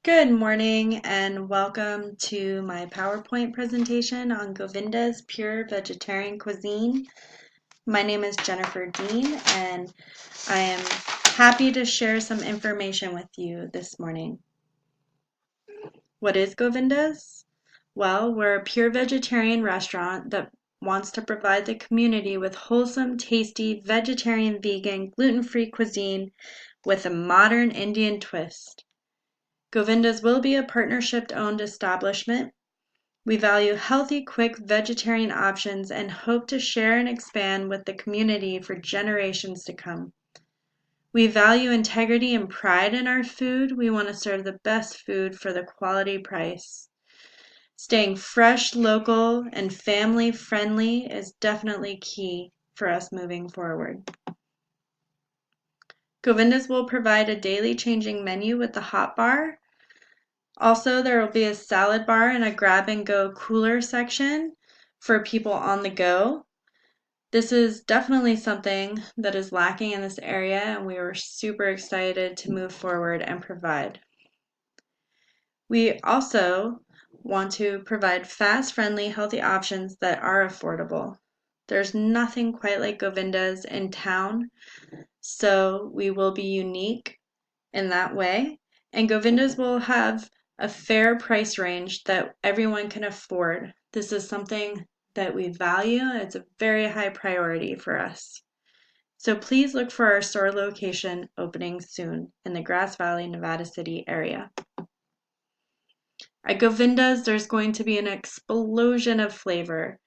Good morning and welcome to my PowerPoint presentation on Govinda's Pure Vegetarian Cuisine. My name is Jennifer Dean and I am happy to share some information with you this morning. What is Govinda's? Well, we're a pure vegetarian restaurant that wants to provide the community with wholesome, tasty, vegetarian, vegan, gluten-free cuisine with a modern Indian twist. Govinda's will be a partnership-owned establishment. We value healthy, quick vegetarian options and hope to share and expand with the community for generations to come. We value integrity and pride in our food. We want to serve the best food for the quality price. Staying fresh, local, and family friendly is definitely key for us moving forward. Govinda's will provide a daily changing menu with the hot bar. Also, there will be a salad bar and a grab-and-go cooler section for people on the go. This is definitely something that is lacking in this area, and we were super excited to move forward and provide. We also want to provide fast, friendly, healthy options that are affordable. There's nothing quite like Govinda's in town, so we will be unique in that way. And Govinda's will have a fair price range that everyone can afford. This is something that we value. It's a very high priority for us. So please look for our store location opening soon in the Grass Valley, Nevada City area. At Govinda's, there's going to be an explosion of flavor.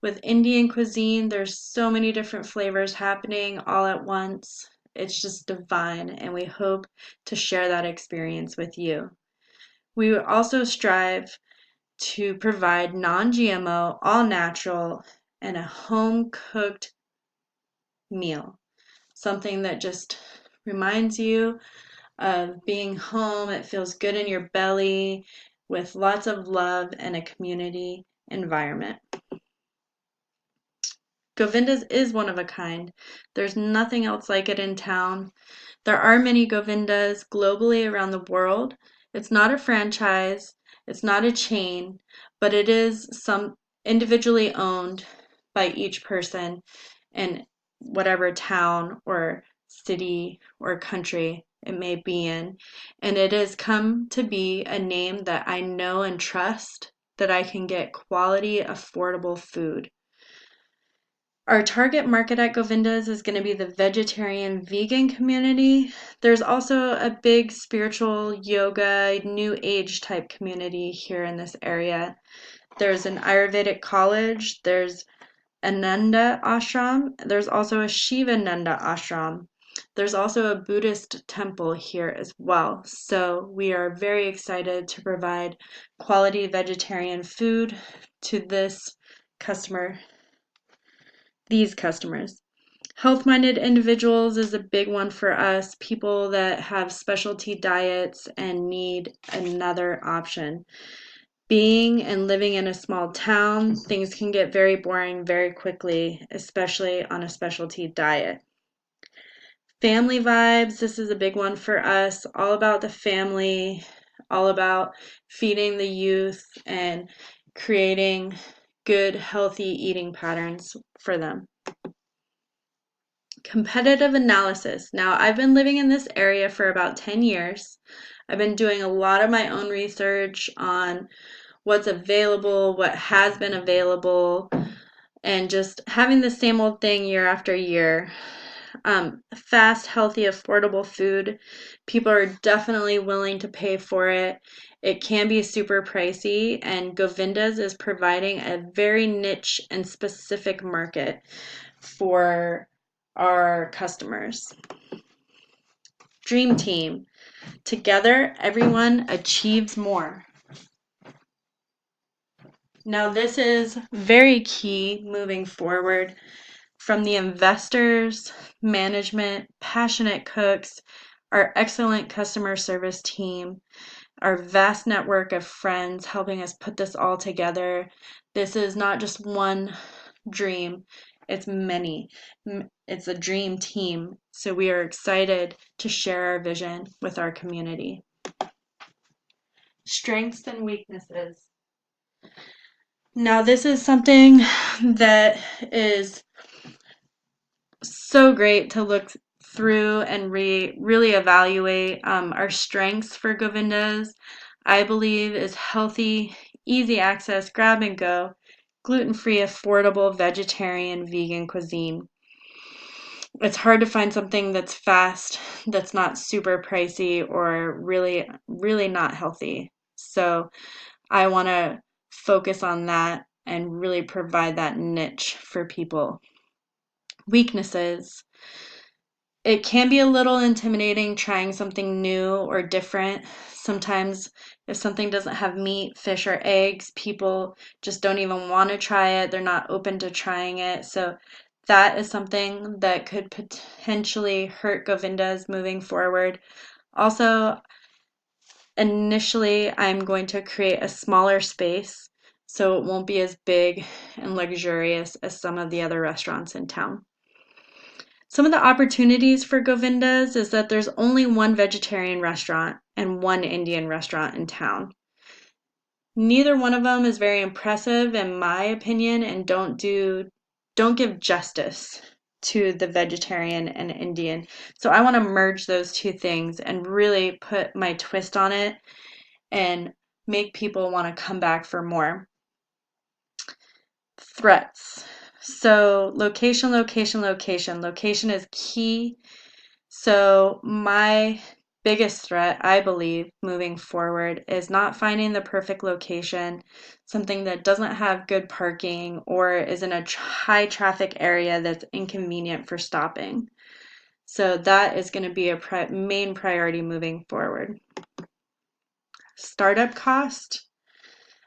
With Indian cuisine, there's so many different flavors happening all at once. It's just divine, and we hope to share that experience with you. We also strive to provide non-GMO, all-natural, and a home-cooked meal. Something that just reminds you of being home. It feels good in your belly with lots of love and a community environment. Govinda's is one of a kind. There's nothing else like it in town. There are many Govindas globally around the world. It's not a franchise, it's not a chain, but it is some individually owned by each person in whatever town or city or country it may be in. And it has come to be a name that I know and trust that I can get quality, affordable food. Our target market at Govinda's is going to be the vegetarian vegan community. There's also a big spiritual yoga, new age type community here in this area. There's an Ayurvedic college, there's Ananda ashram, there's also a Shivananda ashram. There's also a Buddhist temple here as well. So we are very excited to provide quality vegetarian food to these customers. Health-minded individuals is a big one for us, people that have specialty diets and need another option. Being and living in a small town, things can get very boring very quickly, especially on a specialty diet. Family vibes, this is a big one for us, all about the family, all about feeding the youth and creating good, healthy eating patterns for them. Competitive analysis. Now, I've been living in this area for about 10 years. I've been doing a lot of my own research on what's available, what has been available, and just having the same old thing year after year. Fast, healthy, affordable food. People are definitely willing to pay for it. It can be super pricey, and Govinda's is providing a very niche and specific market for our customers. Dream team. Together, everyone achieves more. Now, this is very key moving forward. From the investors, management, passionate cooks, our excellent customer service team, our vast network of friends helping us put this all together. This is not just one dream, it's many. It's a dream team. So we are excited to share our vision with our community. Strengths and weaknesses. Now, this is something that is so great to look through and really evaluate. Our strengths for Govindas, I believe, is healthy, easy access, grab and go, gluten-free, affordable, vegetarian, vegan cuisine. It's hard to find something that's fast, that's not super pricey, or really not healthy. So I want to focus on that and really provide that niche for people. Weaknesses. It can be a little intimidating trying something new or different. Sometimes, if something doesn't have meat, fish, or eggs, people just don't even want to try it. They're not open to trying it. So, that is something that could potentially hurt Govindas moving forward. Also, initially, I'm going to create a smaller space so it won't be as big and luxurious as some of the other restaurants in town. Some of the opportunities for Govindas is that there's only one vegetarian restaurant and one Indian restaurant in town. Neither one of them is very impressive in my opinion and don't give justice to the vegetarian and Indian. So I want to merge those two things and really put my twist on it and make people want to come back for more. Threats. So location, location, location. Location is key. So my biggest threat, I believe, moving forward is not finding the perfect location, something that doesn't have good parking or is in a high traffic area that's inconvenient for stopping. So that is going to be a main priority moving forward. Startup cost.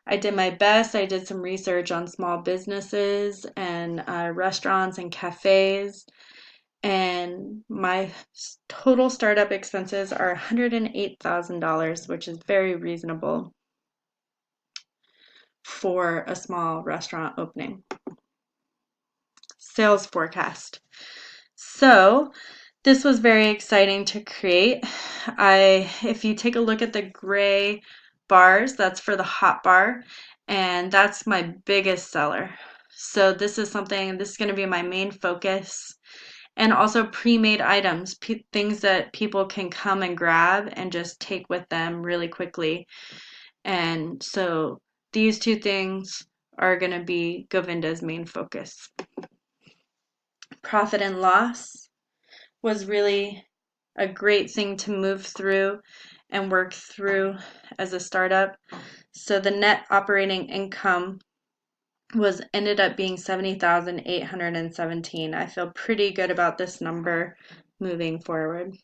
I did my best. I did some research on small businesses and restaurants and cafes, and my total startup expenses are $108,000, which is very reasonable for a small restaurant opening. Sales forecast. So this was very exciting to create. If you take a look at the gray bars, that's for the hot bar, and that's my biggest seller. So this is going to be my main focus. And also pre-made items, things that people can come and grab and just take with them really quickly. And so these two things are going to be Govinda's main focus. Profit and loss was really a great thing to move through and work through as a startup. So the net operating income ended up being $70,817. I feel pretty good about this number moving forward.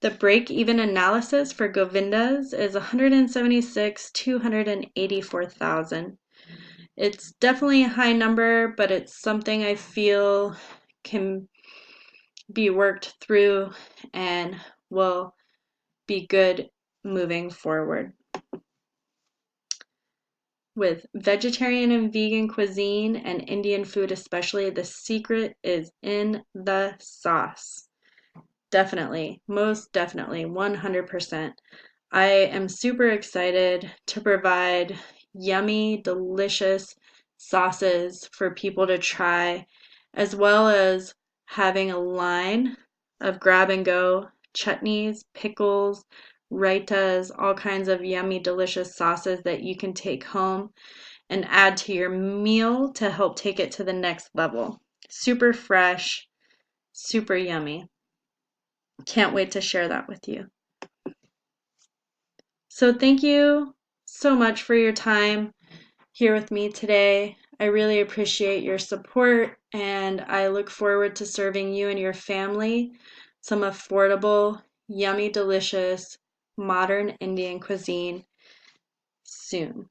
The break-even analysis for Govindas is $176,284,000. It's definitely a high number, but it's something I feel can be worked through and will be good moving forward. With vegetarian and vegan cuisine and Indian food especially, the secret is in the sauce. Definitely, most definitely, 100%. I am super excited to provide yummy, delicious sauces for people to try, as well as having a line of grab and go chutneys, pickles, raitas, all kinds of yummy, delicious sauces that you can take home and add to your meal to help take it to the next level. Super fresh, super yummy. Can't wait to share that with you. So thank you so much for your time here with me today. I really appreciate your support, and I look forward to serving you and your family some affordable, yummy, delicious, modern Indian cuisine soon.